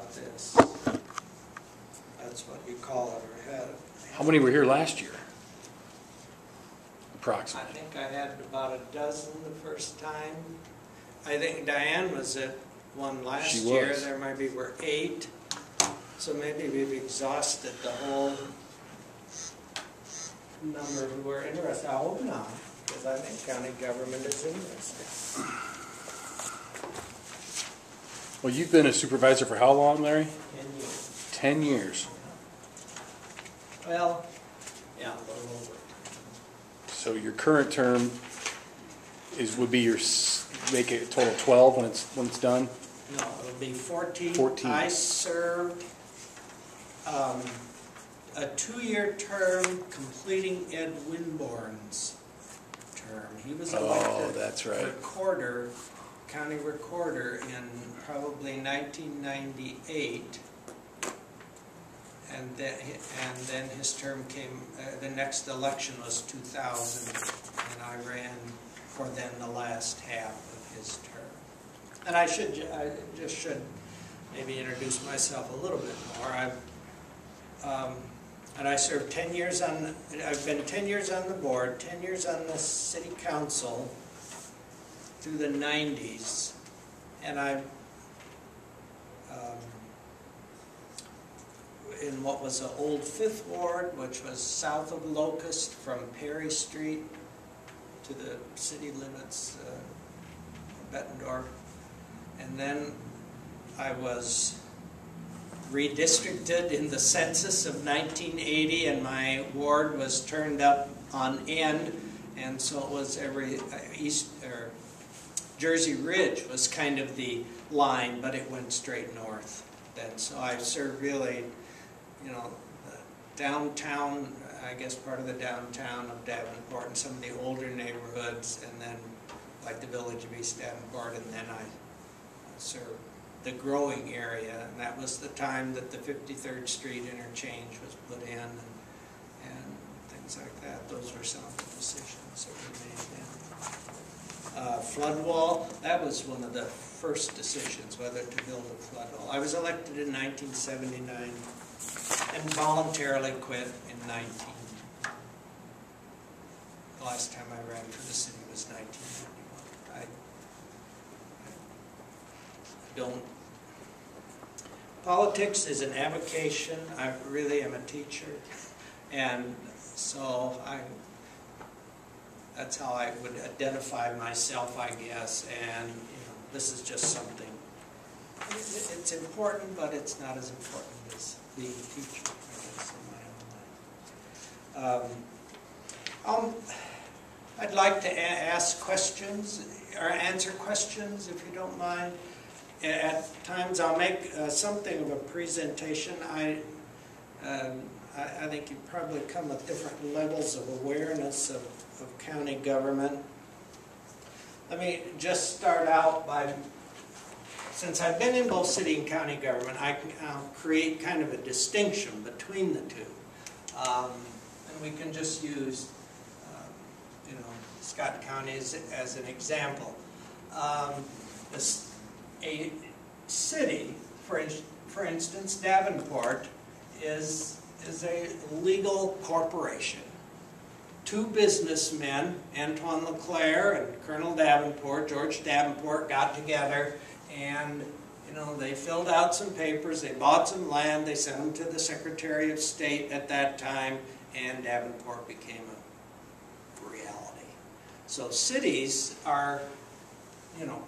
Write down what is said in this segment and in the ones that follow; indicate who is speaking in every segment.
Speaker 1: about this. That's what you call it, or had it.
Speaker 2: How many were here last year?
Speaker 1: I
Speaker 2: Approximately.
Speaker 1: think I had about a dozen the first time. I think Diane was at one last year. There maybe were 8. So maybe we've exhausted the whole number who were interested. I hope not, because I think county government is interested.
Speaker 2: Well, you've been a supervisor for how long, Larry?
Speaker 1: 10 years.
Speaker 2: 10 years.
Speaker 1: Well, yeah, a little over.
Speaker 2: So your current term would be make it a total of 12 when it's done?
Speaker 1: No, it'll be 14.
Speaker 2: 14.
Speaker 1: I served a 2-year term completing Ed Winborn's term. He was elected
Speaker 2: that's right.
Speaker 1: recorder, county recorder in probably 1998. And then his term came, the next election was 2000, and I ran for then the last half of his term. And I just should maybe introduce myself a little bit more. And I served 10 years I've been 10 years on the board, 10 years on the city council through the 90s, and I've in what was the old 5th Ward, which was south of Locust from Perry Street to the city limits, Bettendorf. And then I was redistricted in the census of 1980, and my ward was turned up on end, and so it was every Jersey Ridge was kind of the line, but it went straight north then. So I served really, you know, the downtown, I guess part of the downtown of Davenport and some of the older neighborhoods, and then like the village of East Davenport, and then I served the growing area, and that was the time that the 53rd Street interchange was put in, and things like that. Those were some of the decisions that we made then. Flood wall, that was one of the first decisions, whether to build a flood wall. I was elected in 1979 and voluntarily quit in 19. The last time I ran for the city was 1991. I don't. Politics is an avocation. I really am a teacher, and so that's how I would identify myself, I guess. And this is just something. It's important, but it's not as important as being a teacher, I guess, in my own life. I'd like to ask questions or answer questions, if you don't mind. At times I'll make something of a presentation. I think you probably come with different levels of awareness of county government. Let me just start out by, since I've been in both city and county government, I'll create kind of a distinction between the two. And we can just use, Scott County as an example. A city, for instance, Davenport, is a legal corporation. 2 businessmen, Antoine LeClaire and Colonel Davenport, George Davenport, got together, and they filled out some papers, they bought some land, they sent them to the Secretary of State at that time, and Davenport became a reality. So cities are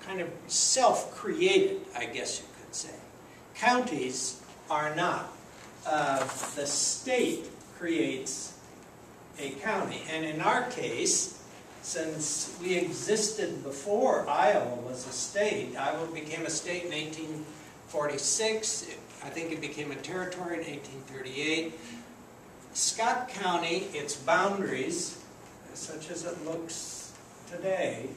Speaker 1: kind of self-created, I guess you could say. Counties are not. The state creates a county. And in our case, since we existed before Iowa was a state, Iowa became a state in 1846. I think it became a territory in 1838. Scott County, its boundaries, such as it looks today,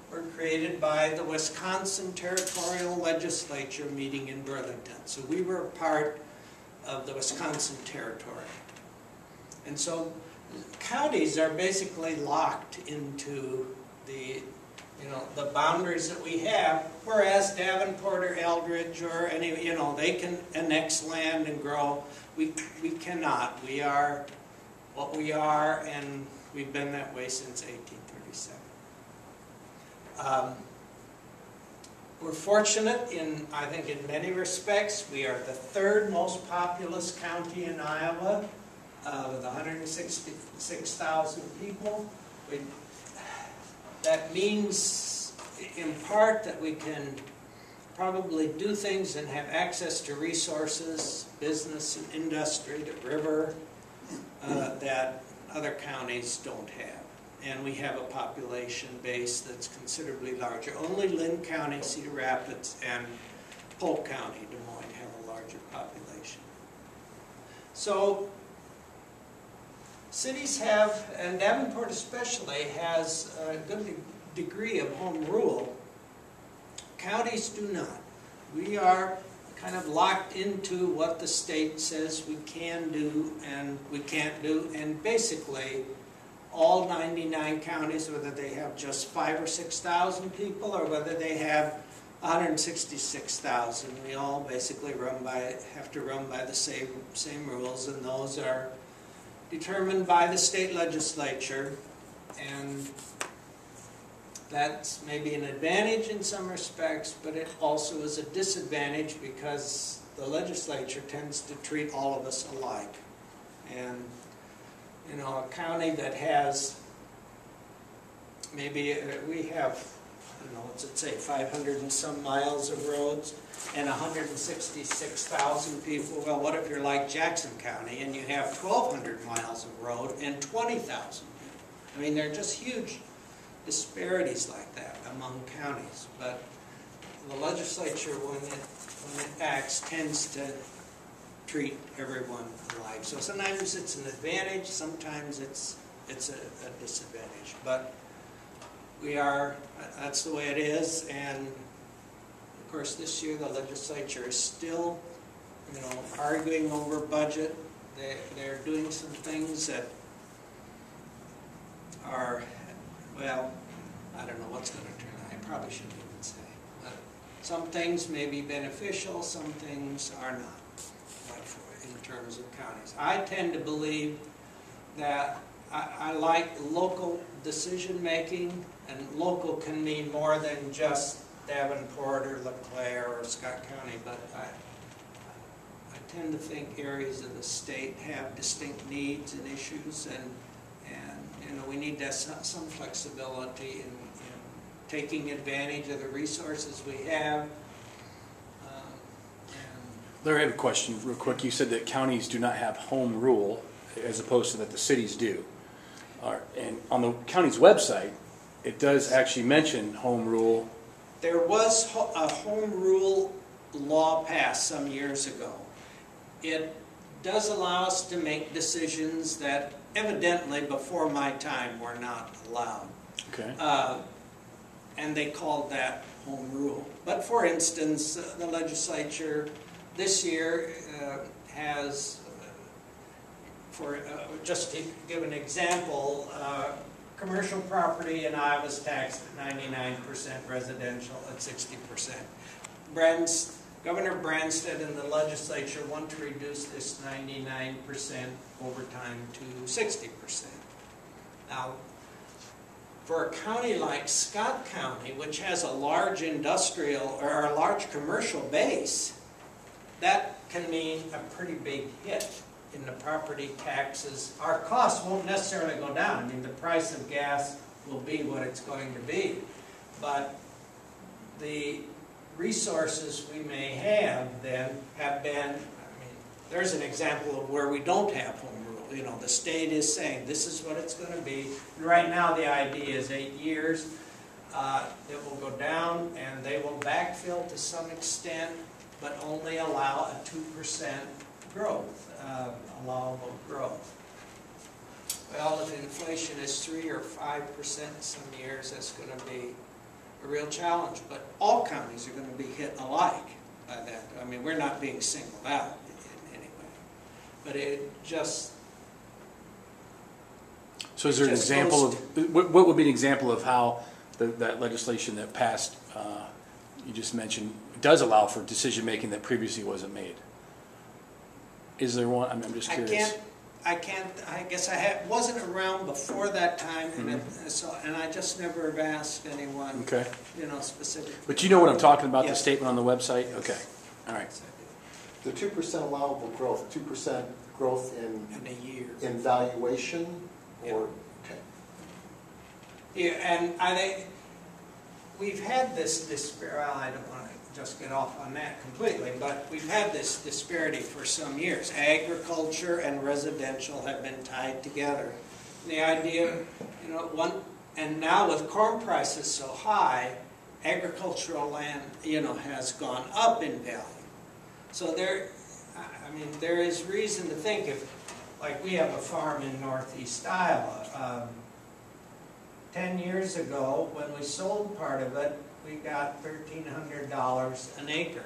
Speaker 1: were created by the Wisconsin Territorial Legislature meeting in Burlington. So we were a part of the Wisconsin Territory. And so counties are basically locked into the you know, the boundaries that we have, whereas Davenport or Eldridge or any, you know, they can annex land and grow. We cannot. We are what we are, and we've been that way since 1837. We're fortunate in, I think, in many respects. We are the third most populous county in Iowa, with 166,000 people. That means, in part, that we can probably do things and have access to resources, business and industry, the river, that other counties don't have. And we have a population base that's considerably larger. Only Lynn County, Cedar Rapids, and Polk County, Des Moines, have a larger population. So cities have, and Davenport especially, has a good degree of home rule. Counties do not. We are kind of locked into what the state says we can do and we can't do, and basically all 99 counties, whether they have just 5,000 or 6,000 people or whether they have 166,000, we all basically have to run by the same rules, and those are determined by the state legislature. And that's maybe an advantage in some respects, but it also is a disadvantage because the legislature tends to treat all of us alike. And you know, a county that has maybe, we have, I don't know, what's it say, 500 and some miles of roads and 166,000 people. Well, what if you're like Jackson County and you have 1,200 miles of road and 20,000 people? I mean, there are just huge disparities like that among counties. But the legislature, when it acts, tends to treat everyone alike. So sometimes it's an advantage, sometimes it's a disadvantage. But that's the way it is. And of course this year the legislature is still, you know, arguing over budget. They're doing some things that are, well, I don't know what's going to turn out. I probably shouldn't even say. But some things may be beneficial, some things are not. In terms of counties, I tend to believe that I like local decision making, and local can mean more than just Davenport or LeClaire or Scott County, but I tend to think areas of the state have distinct needs and issues, and you know, we need to have some flexibility in taking advantage of the resources we have.
Speaker 2: Larry, I have a question real quick. You said that counties do not have home rule as opposed to that the cities do. And on the county's website, it does actually mention home rule.
Speaker 1: There was a home rule law passed some years ago. It does allow us to make decisions that evidently before my time were not allowed.
Speaker 2: Okay.
Speaker 1: And they called that home rule. But for instance, the legislature this year has, just to give an example, commercial property in Iowa is taxed at 99%, residential at 60%. Governor Branstad and the legislature want to reduce this 99% over time to 60%. Now, for a county like Scott County, which has a large industrial or a large commercial base, that can mean a pretty big hit in the property taxes. Our costs won't necessarily go down. I mean, the price of gas will be what it's going to be. But the resources we may have then have been, I mean, there's an example of where we don't have home rule. You know, the state is saying this is what it's going to be. And right now the idea is 8 years. It will go down and they will backfill to some extent, but only allow a 2% growth, allowable growth. Well, if inflation is 3 or 5% some years, that's going to be a real challenge. But all counties are going to be hit alike by that. I mean, we're not being singled out in any way. But it just...
Speaker 2: So is there an example of, what would be an example of how that legislation that passed, you just mentioned, does allow for decision-making that previously wasn't made. Is there one? I'm just curious.
Speaker 1: I guess wasn't around before that time, and and I just never have asked anyone,
Speaker 2: Okay.
Speaker 1: specifically.
Speaker 2: But you know what I'm talking about,
Speaker 1: Yes.
Speaker 2: the statement on the website? Okay, all right.
Speaker 3: The 2% allowable growth, 2% growth
Speaker 1: In a year.
Speaker 3: in valuation, or, okay.
Speaker 1: Yeah, and I think we've had this disparity. Well, I don't want to just get off on that completely, but we've had this disparity for some years. Agriculture and residential have been tied together. The idea, and now with corn prices so high, agricultural land, has gone up in value. So there is reason to think like we have a farm in northeast Iowa. 10 years ago, when we sold part of it, we got $1,300 an acre.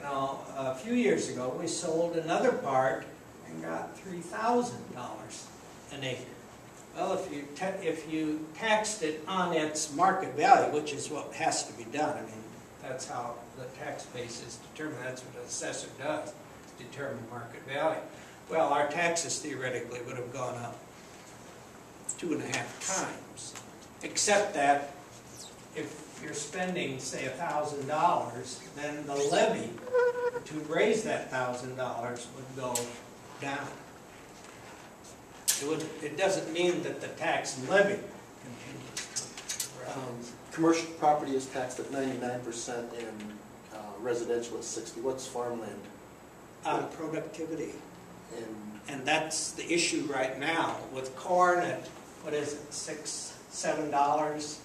Speaker 1: A few years ago, we sold another part and got $3,000 an acre. Well, if you taxed it on its market value, which is what has to be done, that's how the tax base is determined. That's what the assessor does, determine market value. Well, our taxes theoretically would have gone up 2.5 times, except that if you're spending, say, $1,000, then the levy to raise that $1,000 would go down. It doesn't mean that the tax and levy continues to rise.
Speaker 3: Commercial property is taxed at 99% and residential at 60%. What's farmland?
Speaker 1: Productivity.
Speaker 3: And
Speaker 1: that's the issue right now with corn at, what is it, $6, $7,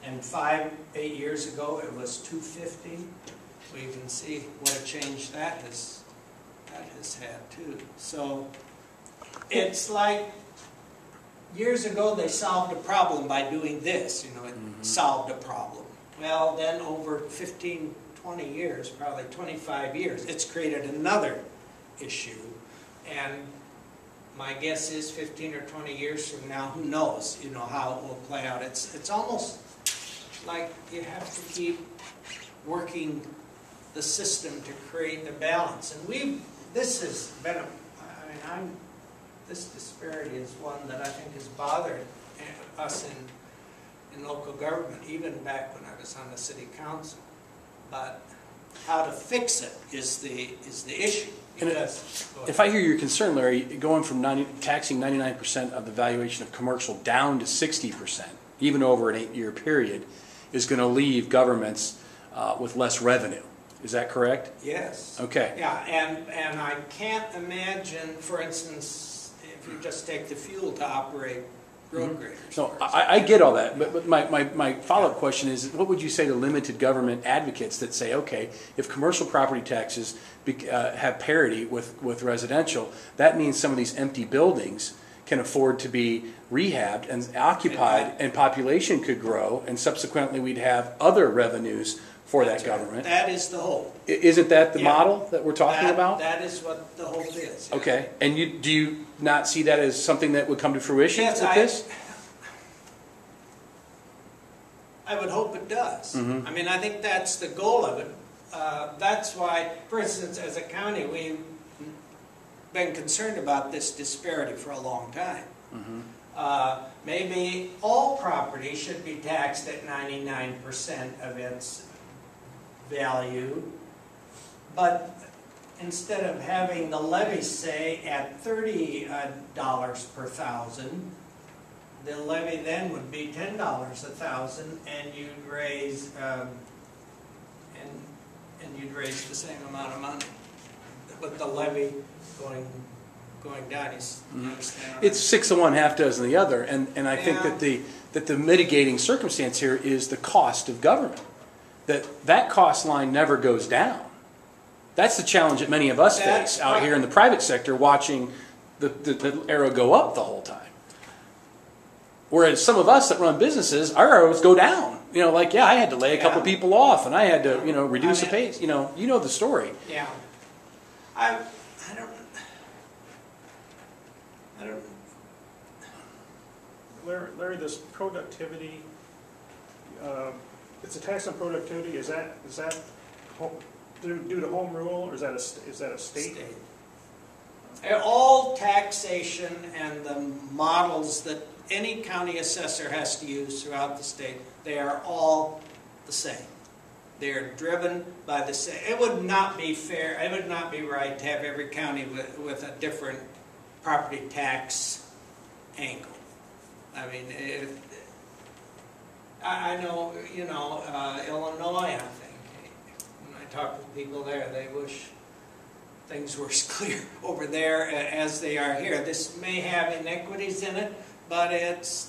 Speaker 1: and 5-8 years ago it was $2.50. We can see what a change that has had too. So it's like years ago they solved a problem by doing this. It solved a problem. Well, then over 15, 20 years, probably 25 years, it's created another issue. And my guess is 15 or 20 years from now, who knows, how it will play out. It's almost like you have to keep working the system to create the balance. And this has been this disparity is one that I think has bothered us in local government, even back when I was on the city council. But how to fix it is the issue.
Speaker 2: If I hear your concern, Larry, going from taxing 99% of the valuation of commercial down to 60%, even over an 8-year period, is going to leave governments with less revenue. Is that correct?
Speaker 1: Yes.
Speaker 2: Okay.
Speaker 1: Yeah, and I can't imagine, for instance, if you just take the fuel to operate road graders.
Speaker 2: No, I get all that, but my follow-up question is, what would you say to limited government advocates that say, okay, if commercial property taxes have parity with residential, that means some of these empty buildings can afford to be rehabbed and occupied, and population could grow, and subsequently we'd have other revenues for that government.
Speaker 1: That is the hope.
Speaker 2: Isn't that the model that we're talking about?
Speaker 1: That is what the hope is. Yeah.
Speaker 2: Okay, and do you not see that as something that would come to fruition with this?
Speaker 1: I would hope it does.
Speaker 2: Mm-hmm.
Speaker 1: I think that's the goal of it. That's why, for instance, as a county, we've been concerned about this disparity for a long time. Mm-hmm. Maybe all property should be taxed at 99% of its value, but instead of having the levy say at $30 per thousand, the levy then would be $10 a thousand, and you'd raise you'd raise the same amount of money with the levy going down.
Speaker 2: It's 6 of one, half dozen of the other, and I think that the mitigating circumstance here is the cost of government. That cost line never goes down. That's the challenge that many of us face out here in the private sector, watching the arrow go up the whole time. Whereas some of us that run businesses, our arrows go down. I had to lay a couple people off, and I had to, reduce the pace. You know the story.
Speaker 1: Yeah. I don't.
Speaker 4: Larry, this productivity It's a tax on productivity, is that due to home rule, or is that a state?
Speaker 1: State. All taxation and the models that any county assessor has to use throughout the state, they are all the same. They are driven by the same. It would not be fair, it would not be right to have every county with a different property tax angle. I mean, I know, you know, Illinois, I think, when I talk to people there, they wish things were as clear over there as they are here. This may have inequities in it, but it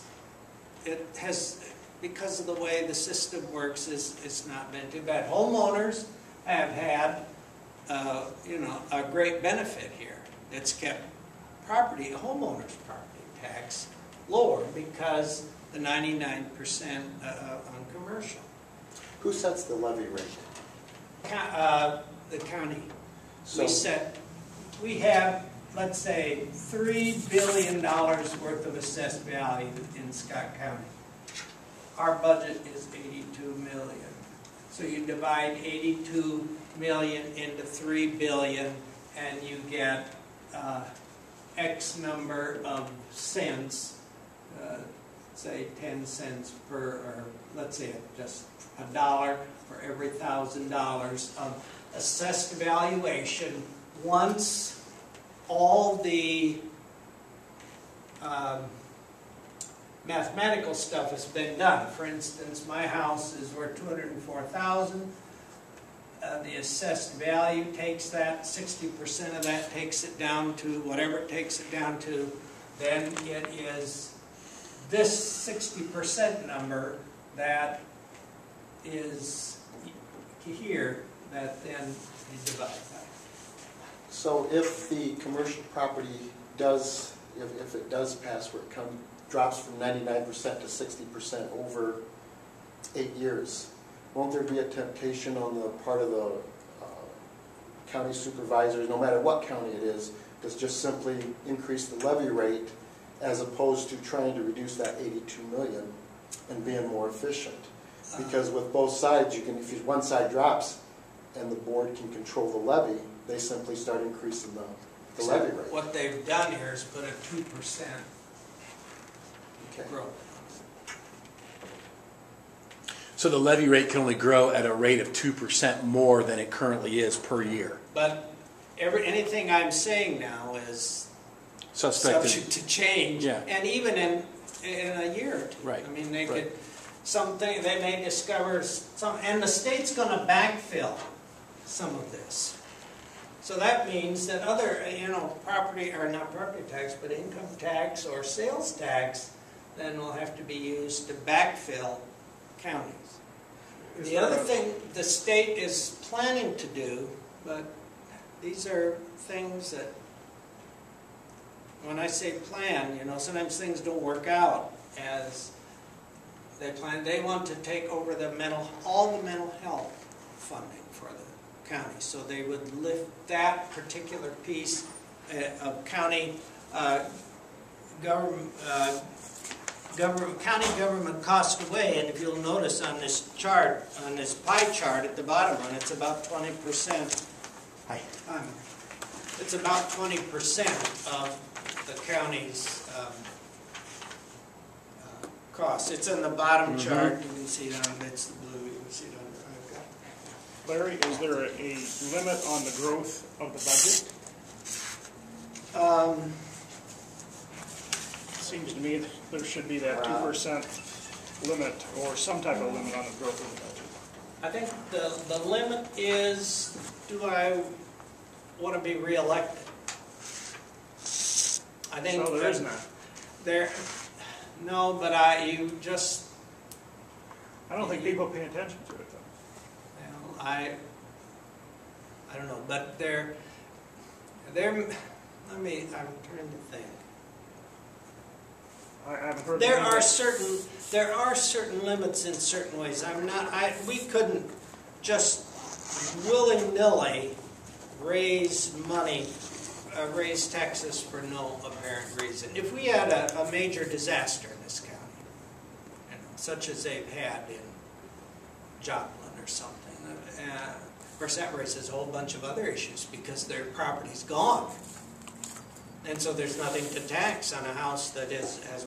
Speaker 1: has, because of the way the system works, it's not been too bad. Homeowners have had, you know, a great benefit here. It's kept homeowners' property tax lower because the 99% on commercial.
Speaker 3: Who sets the levy rate?
Speaker 1: The county.
Speaker 3: So,
Speaker 1: We have, let's say, $3 billion worth of assessed value in Scott County. Our budget is $82 million. So you divide $82 million into $3 billion and you get X number of cents, say 10 cents per, or let's say just $1 for every $1,000 of assessed valuation once all the mathematical stuff has been done. For instance, my house is worth $204,000. The assessed value takes that, 60% of that takes it down to whatever it takes it down to. Then it is this 60% number that is here that then you divide by.
Speaker 3: So if the commercial property does, if it does pass where it drops from 99% to 60% over 8 years, won't there be a temptation on the part of the county supervisors, no matter what county it is, to just simply increase the levy rate as opposed to trying to reduce that 82 million and being more efficient? Because with both sides, you can, if one side drops and the board can control the levy, they simply start increasing the levy rate.
Speaker 1: What they've done here is put a 2% growth.
Speaker 2: So the levy rate can only grow at a rate of 2% more than it currently is per year.
Speaker 1: But anything I'm saying now is
Speaker 2: Suspected.
Speaker 1: subject to change,
Speaker 2: Yeah.
Speaker 1: and even in a year or two.
Speaker 2: Right.
Speaker 1: I mean, they
Speaker 2: Right.
Speaker 1: could something they may discover some, and the state's going to backfill some of this. So that means that other, you know, property, or not property tax, but income tax or sales tax, then will have to be used to backfill counties. The other thing the state is planning to do, but these are things that, when I say plan, you know, sometimes things don't work out as they plan. They want to take over all the mental health funding for the county. So they would lift that particular piece of county county government cost away. And if you'll notice on this chart, on this pie chart at the bottom one, it's about 20%. It's about 20% of the county's costs. It's in the bottom chart. You can see it on, it's the blue. You can see it on the I've got.
Speaker 4: Larry, is there a limit on the growth of the budget? It seems to me that there should be that 2% limit or some type of limit on the growth of the budget.
Speaker 1: I think the limit is, do I want to be reelected? I think
Speaker 4: So there is none.
Speaker 1: No, but you just.
Speaker 4: I don't think people pay attention to it, though.
Speaker 1: Well, I don't know, but I'm trying to think.
Speaker 4: I haven't heard.
Speaker 1: There are certain limits in certain ways. We couldn't just willy-nilly raise taxes for no apparent reason. If we had a major disaster in this county, you know, such as they've had in Joplin or something. Of course, that raises a whole bunch of other issues because their property's gone. And so there's nothing to tax on a house that has